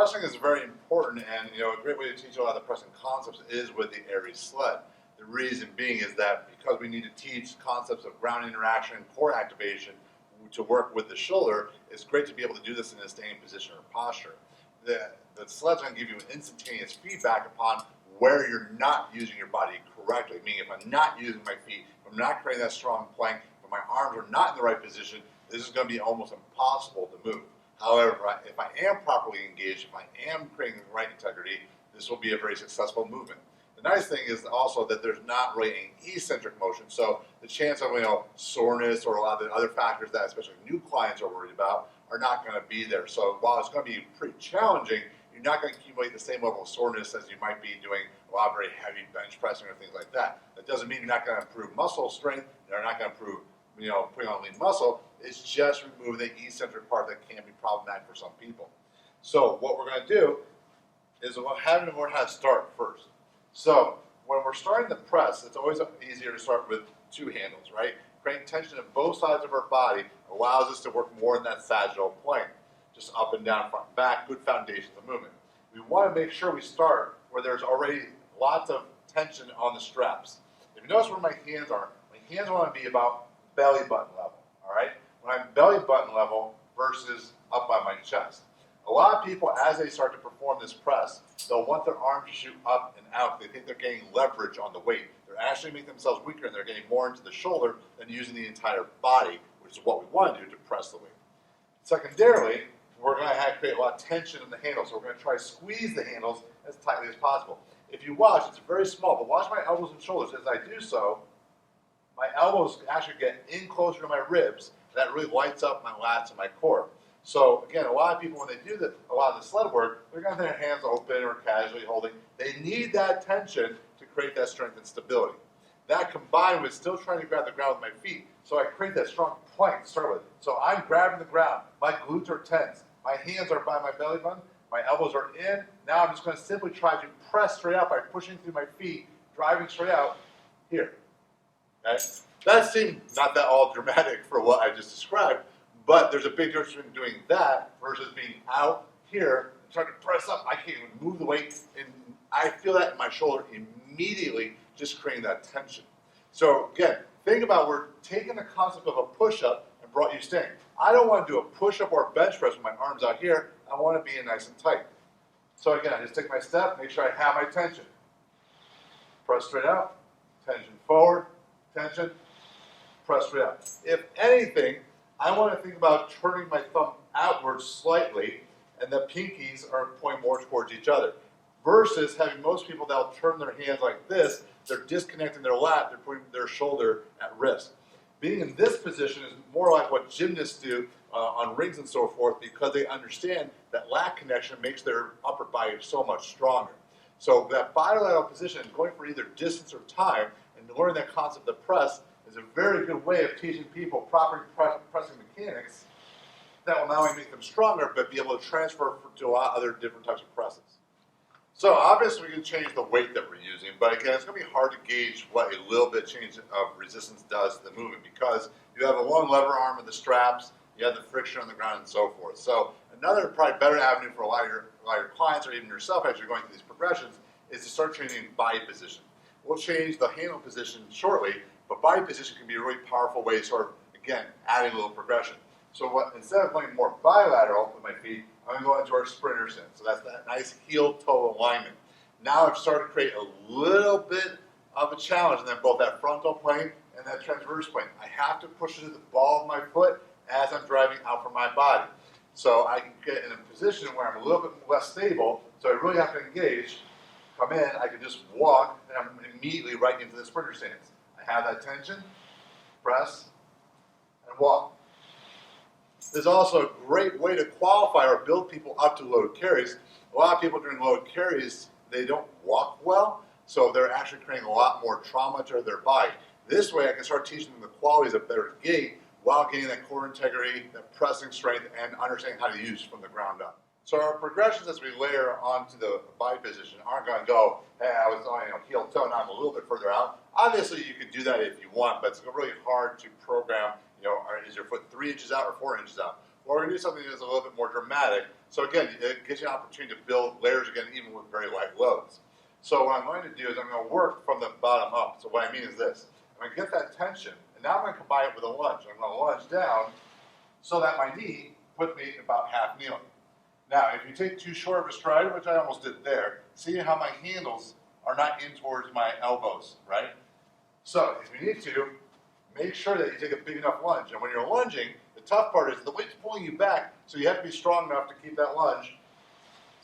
pressing is very important, and a great way to teach a lot of the pressing concepts is with the Aries sled. The reason being is that because we need to teach concepts of ground interaction and core activation to work with the shoulder, it's great to be able to do this in a staying position or posture. The sled's going to give you instantaneous feedback upon where you're not using your body correctly. Meaning, if I'm not using my feet, if I'm not creating that strong plank, if my arms are not in the right position, this is going to be almost impossible to move. However, if I am properly engaged, if I am creating the right integrity, this will be a very successful movement. The nice thing is also that there's not really an eccentric motion, so the chance of soreness or a lot of the other factors that especially new clients are worried about are not going to be there. So while it's going to be pretty challenging, you're not going to accumulate the same level of soreness as you might be doing a lot of very heavy bench pressing or things like that. That doesn't mean you're not going to improve muscle strength, you're not going to improve putting on lean muscle. It's just removing the eccentric part that can be problematic for some people. So what we're going to do is we're having to learn how to start first. So when we're starting the press, it's always easier to start with two handles, right? Creating tension on both sides of our body allows us to work more in that sagittal plane, just up and down, front and back, good foundations of movement. We want to make sure we start where there's already lots of tension on the straps. If you notice where my hands want to be about belly button level, all right? When I'm belly button level versus up by my chest. A lot of people, as they start to perform this press, they'll want their arms to shoot up and out. They think they're getting leverage on the weight. They're actually making themselves weaker, and they're getting more into the shoulder than using the entire body, which is what we want to do to press the weight. Secondarily, we're going to create a lot of tension in the handles, so we're going to try to squeeze the handles as tightly as possible. If you watch, it's very small, but watch my elbows and shoulders. As I do so, my elbows actually get in closer to my ribs. That really lights up my lats and my core. So again, a lot of people, when they do a lot of the sled work, they're going to have their hands open or casually holding. They need that tension to create that strength and stability. That combined with still trying to grab the ground with my feet, so I create that strong plank to start with. So I'm grabbing the ground. My glutes are tense. My hands are by my belly button. My elbows are in. Now I'm just going to simply try to press straight out by pushing through my feet, driving straight out here. Okay? That seemed not that all dramatic for what I just described, but there's a big difference between doing that versus being out here and trying to press up. I can't even move the weight, and I feel that in my shoulder immediately, just creating that tension. So again, think about we're taking the concept of a push-up and brought you staying. I don't want to do a push-up or a bench press with my arms out here. I want to be in nice and tight. So again, I just take my step, make sure I have my tension. Press straight out, tension forward, tension, press straight out. If anything, I want to think about turning my thumb outwards slightly, and the pinkies are pointing more towards each other. Versus having most people that'll turn their hands like this, they're disconnecting their lat, they're putting their shoulder at risk. Being in this position is more like what gymnasts do on rings and so forth, because they understand that lat connection makes their upper body so much stronger. So that bilateral position, going for either distance or time, and learning that concept of press is a very good way of teaching people proper pressing mechanics that will not only make them stronger, but be able to transfer to a lot of other different types of presses. So obviously we can change the weight that we're using, but again, it's going to be hard to gauge what a little bit change of resistance does to the movement, because you have a long lever arm with the straps, you have the friction on the ground, and so forth. So another probably better avenue for a lot of your clients, or even yourself as you're going through these progressions, is to start training body position. We'll change the handle position shortly, but body position can be a really powerful way to sort of, again, adding a little progression. So instead of playing more bilateral with my feet, I'm going to go into our sprinter stance. So that's that nice heel-toe alignment. Now I've started to create a little bit of a challenge in both that frontal plane and that transverse plane. I have to push it to the ball of my foot as I'm driving out from my body. So I can get in a position where I'm a little bit less stable, so I really have to engage, come in, I can just walk, and I'm immediately right into the sprinter stance. I have that tension, press, and walk. There's also a great way to qualify or build people up to load carries. A lot of people during load carries, they don't walk well, so they're actually creating a lot more trauma to their body. This way I can start teaching them the qualities of better gait while getting that core integrity, that pressing strength, and understanding how to use from the ground up. So our progressions as we layer onto the body position aren't going to go, hey, I was on heel toe, now I'm a little bit further out. Obviously you could do that if you want, but it's really hard to program, is your foot 3 inches out or 4 inches out? Well, we're going to do something that's a little bit more dramatic, So again, it gives you an opportunity to build layers again, even with very light loads. So what I'm going to do is I'm going to work from the bottom up. So what I mean is this. I'm going to get that tension, and now I'm going to combine it with a lunge. I'm going to lunge down so that my knee puts me about half kneeling. Now, if you take too short of a stride, which I almost did there, see how my handles are not in towards my elbows, right? So if you need to, make sure that you take a big enough lunge. And when you're lunging, the tough part is the weight's pulling you back, so you have to be strong enough to keep that lunge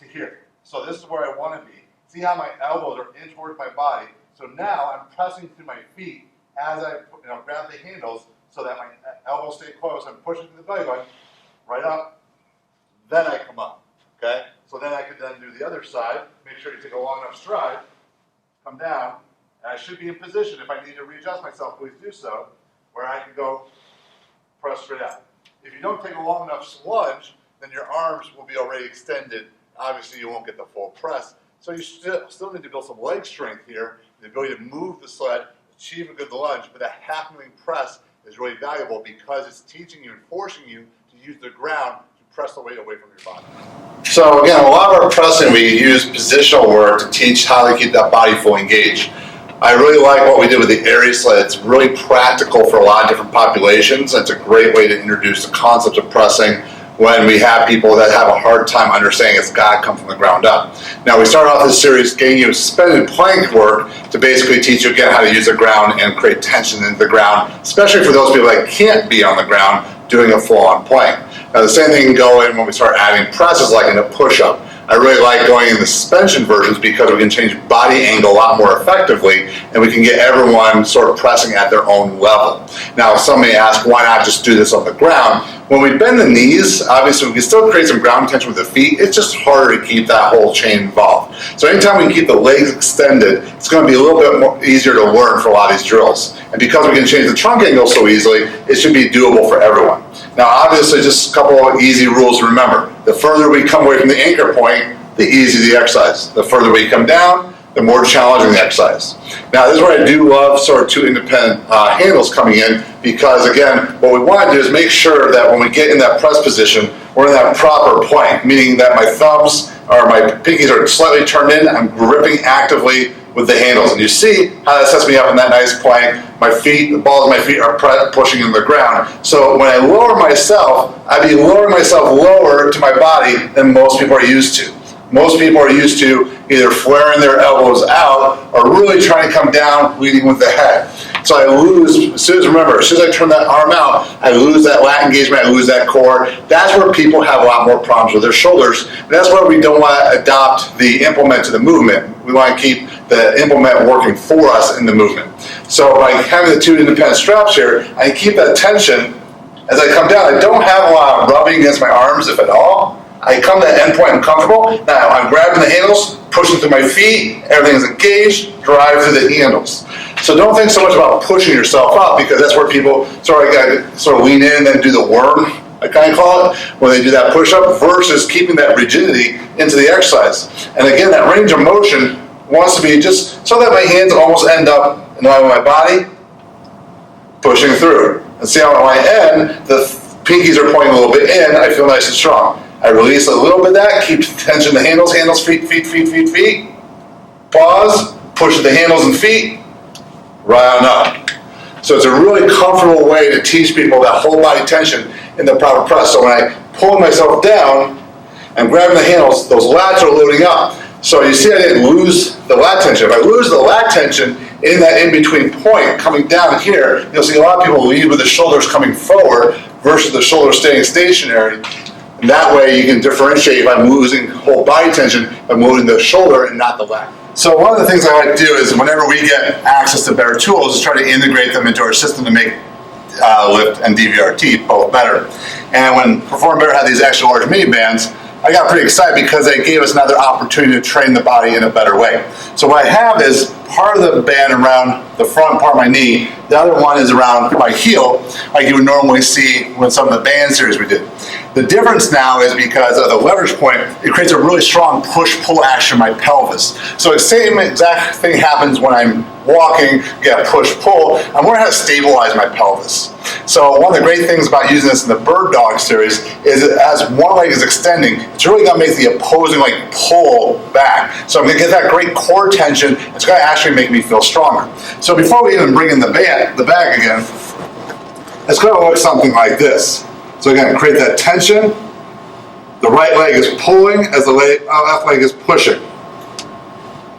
to here. So this is where I want to be. See how my elbows are in towards my body. So now I'm pressing through my feet as I grab the handles so that my elbows stay close. I'm pushing through the belly button, right up, then I come up, okay? So then I could then do the other side. Make sure you take a long enough stride, come down, and I should be in position. If I need to readjust myself, please do so, where I can go press straight out. If you don't take a long enough lunge, then your arms will be already extended. Obviously, you won't get the full press. So you still need to build some leg strength here, the ability to move the sled, achieve a good lunge, but that half-kneeling press is really valuable because it's teaching you and forcing you to use the ground to press the weight away from your body. So again, a lot of our pressing, we use positional work to teach how to keep that body fully engaged. I really like what we did with the area sled. It's really practical for a lot of different populations. It's a great way to introduce the concept of pressing when we have people that have a hard time understanding it's got to come from the ground up. Now, we started off this series getting you suspended plank work to basically teach you again how to use the ground and create tension into the ground, especially for those people that can't be on the ground doing a full-on plank. Now, the same thing can go in when we start adding presses like in a push-up. I really like going in the suspension versions because we can change body angle a lot more effectively and we can get everyone sort of pressing at their own level. Now, some may ask, why not just do this on the ground? When we bend the knees, obviously we can still create some ground tension with the feet. It's just harder to keep that whole chain involved. So anytime we can keep the legs extended, it's going to be a little bit more easier to learn for a lot of these drills. And because we can change the trunk angle so easily, it should be doable for everyone. Now, obviously, just a couple of easy rules to remember. The further we come away from the anchor point, the easier the exercise. The further we come down, the more challenging the exercise. Now, this is where I do love sort of two independent handles coming in because, again, what we want to do is make sure that when we get in that press position, we're in that proper plank, meaning that my thumbs or my pinkies are slightly turned in. I'm gripping actively with the handles. And you see how that sets me up in that nice plank. My feet, the balls of my feet are pushing into the ground. So when I lower myself, I'd be lowering myself lower to my body than most people are used to. Most people are used to either flaring their elbows out or really trying to come down, leading with the head. So I lose, as soon as I turn that arm out, I lose that lat engagement, I lose that core. That's where people have a lot more problems with their shoulders. And that's where we don't want to adopt the implement to the movement. We want to keep the implement working for us in the movement. So by having the two independent straps here, I keep that tension. As I come down, I don't have a lot of rubbing against my arms, if at all. I come to that end point, I'm comfortable. Now I'm grabbing the handles, pushing through my feet, everything's engaged, drive through the handles. So don't think so much about pushing yourself up because that's where people sort of lean in and then do the worm, I kind of call it, when they do that push-up versus keeping that rigidity into the exercise. And again, that range of motion wants to be just so that my hands almost end up in line with my body, pushing through. And see how at my end, the pinkies are pointing a little bit in, I feel nice and strong. I release a little bit of that, keep tension the handles, feet, feet. Pause, push the handles and feet, right on up. So it's a really comfortable way to teach people that whole body tension in the proper press. So when I pull myself down and grabbing the handles, those lats are loading up. So you see I didn't lose the lat tension. If I lose the lat tension in that in-between point coming down here, you'll see a lot of people lead with the shoulders coming forward versus the shoulders staying stationary. And that way you can differentiate if I'm losing whole body tension by moving the shoulder and not the lat. So one of the things I like to do is whenever we get access to better tools is try to integrate them into our system to make lift and DVRT both better. And when Perform Better had these extra large mini bands, I got pretty excited because they gave us another opportunity to train the body in a better way. So what I have is part of the band around the front part of my knee, the other one is around my heel, like you would normally see with some of the band series we did. The difference now is because of the leverage point, it creates a really strong push-pull action in my pelvis. So the same exact thing happens when I'm walking, get push-pull, I'm learning how to stabilize my pelvis. So one of the great things about using this in the bird dog series is that as one leg is extending, it's really going to make the opposing leg pull back. So I'm going to get that great core tension. It's going to actually make me feel stronger. So before we even bring in the bag again, it's going to look something like this. So again, create that tension. The right leg is pulling as the left leg is pushing.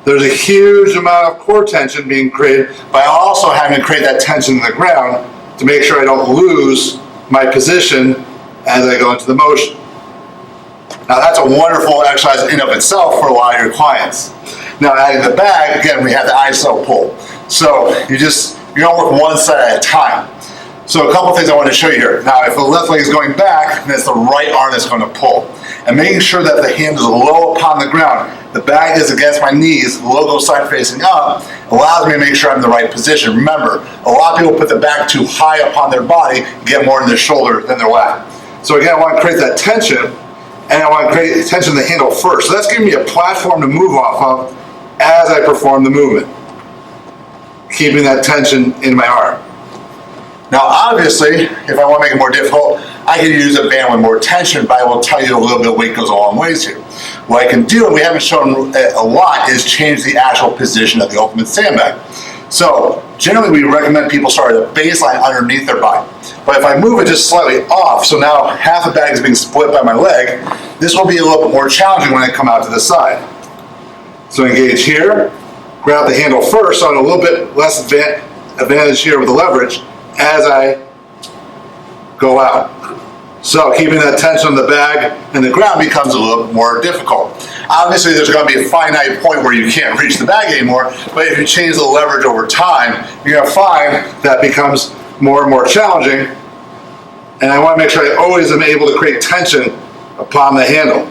There's a huge amount of core tension being created by also having to create that tension in the ground to make sure I don't lose my position as I go into the motion. Now that's a wonderful exercise in of itself for a lot of your clients. Now adding the bag, again, we have the iso pull. So you don't work one side at a time. So a couple things I want to show you here. Now if the left leg is going back, then it's the right arm that's going to pull. And making sure that the hand is low upon the ground. The bag is against my knees, the logo side facing up, allows me to make sure I'm in the right position. Remember, a lot of people put the bag too high upon their body and get more in their shoulder than their lat. So again, I want to create that tension, and I want to create tension in the handle first. So that's giving me a platform to move off of as I perform the movement, keeping that tension in my arm. Now obviously, if I want to make it more difficult, I can use a band with more tension, but I will tell you a little bit of weight goes a long ways here. What I can do, and we haven't shown a lot, is change the actual position of the ultimate sandbag. So generally we recommend people start at a baseline underneath their body. But if I move it just slightly off, so now half the bag is being split by my leg, this will be a little bit more challenging when I come out to the side. So engage here, grab the handle first, so I'm a little bit less advantage here with the leverage as I go out. So keeping that tension on the bag and the ground becomes a little more difficult. Obviously there's going to be a finite point where you can't reach the bag anymore, but if you change the leverage over time, you're going to find that becomes more and more challenging. And I want to make sure I always am able to create tension upon the handle.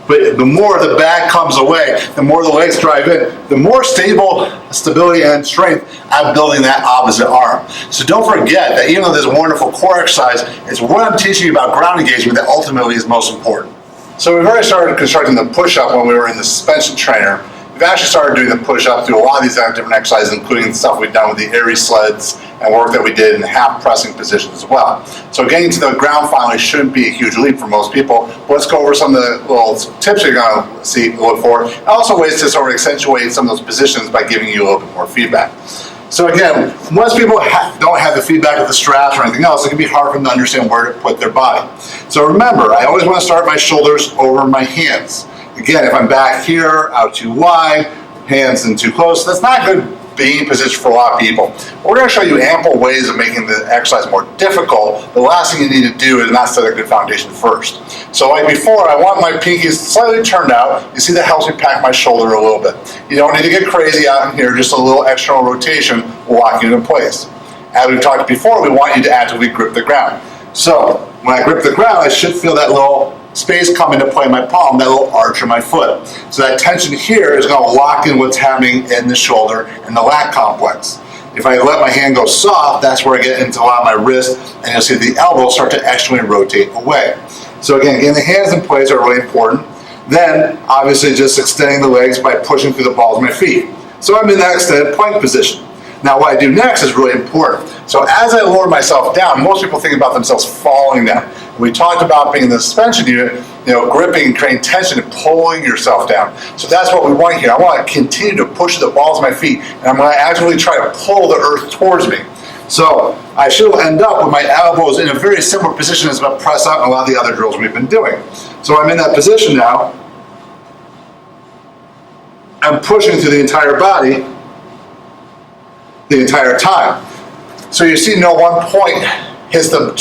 But the more the bag comes away, the more the legs drive in, the more stability and strength I'm building that opposite arm. So don't forget that even though there's a wonderful core exercise, it's what I'm teaching you about ground engagement that ultimately is most important. So we've already started constructing the push-up when we were in the suspension trainer. We've actually started doing the push-up through a lot of these different exercises, including the stuff we've done with the Airy sleds and work that we did in half pressing positions as well. So getting to the ground finally shouldn't be a huge leap for most people. But let's go over some of the little tips you're going to look for, and also ways to sort of accentuate some of those positions by giving you a little bit more feedback. So again, most people don't have the feedback of the straps or anything else. It can be hard for them to understand where to put their body. So remember, I always want to start my shoulders over my hands. Again, if I'm back here, out too wide, hands in too close, that's not a good being position for a lot of people. We're going to show you ample ways of making the exercise more difficult. The last thing you need to do is not set a good foundation first. So like before, I want my pinkies slightly turned out. You see that helps me pack my shoulder a little bit. You don't need to get crazy out in here, just a little external rotation will lock you into place. As we've talked before, we want you to actively grip the ground. So when I grip the ground, I should feel that little space come into play in my palm, that little arch of my foot. So that tension here is going to lock in what's happening in the shoulder and the lat complex. If I let my hand go soft, that's where I get into a lot of my wrist, and you'll see the elbows start to externally rotate away. So again, getting the hands in place are really important. Then, obviously, just extending the legs by pushing through the balls of my feet. So I'm in that extended plank position. Now what I do next is really important. So as I lower myself down, most people think about themselves falling down. We talked about being in the suspension unit, gripping, creating tension, and pulling yourself down. So that's what we want here. I want to continue to push the balls of my feet, and I'm going to actually try to pull the earth towards me. So I should end up with my elbows in a very similar position as a press up and a lot of the other drills we've been doing. So I'm in that position now. I'm pushing through the entire body the entire time. So you see no one point hits the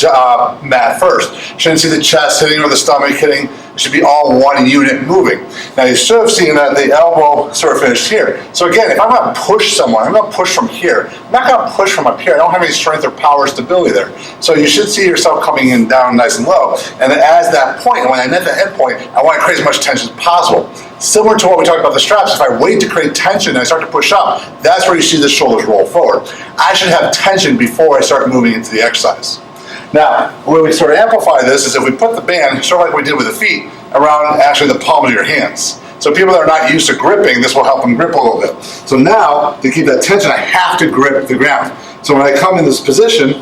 mat first. You shouldn't see the chest hitting or the stomach hitting. It should be all one unit moving. Now you should have seen that the elbow sort of finished here. So again, if I'm going to push someone, I'm going to push from here. I'm not going to push from up here. I don't have any strength or power or stability there. So you should see yourself coming in down nice and low. And then as that point, and when I net the end point, I want to create as much tension as possible. Similar to what we talked about the straps, if I wait to create tension and I start to push up, that's where you see the shoulders roll forward. I should have tension before I start moving into the exercise. Now, where we sort of amplify this is if we put the band, sort of like we did with the feet, around actually the palm of your hands. So people that are not used to gripping, this will help them grip a little bit. So now, to keep that tension, I have to grip the ground. So when I come in this position,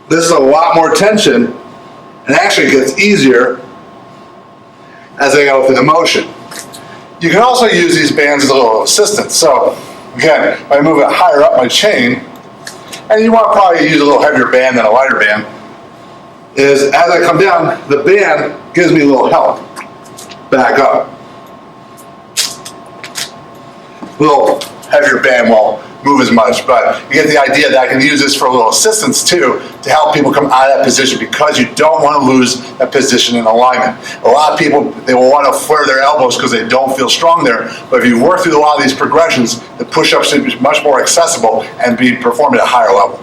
this is a lot more tension, and actually gets easier as I go through the motion. You can also use these bands as a little assistance. So again, if I move it higher up my chain, and you want to probably use a little heavier band than a lighter band, is as I come down, the band gives me a little help back up. A little heavier band won't move as much, but you get the idea that I can use this for a little assistance too, to help people come out of that position, because you don't want to lose that position in alignment. A lot of people, they will want to flare their elbows because they don't feel strong there, but if you work through a lot of these progressions, the push-ups should be much more accessible and be performed at a higher level.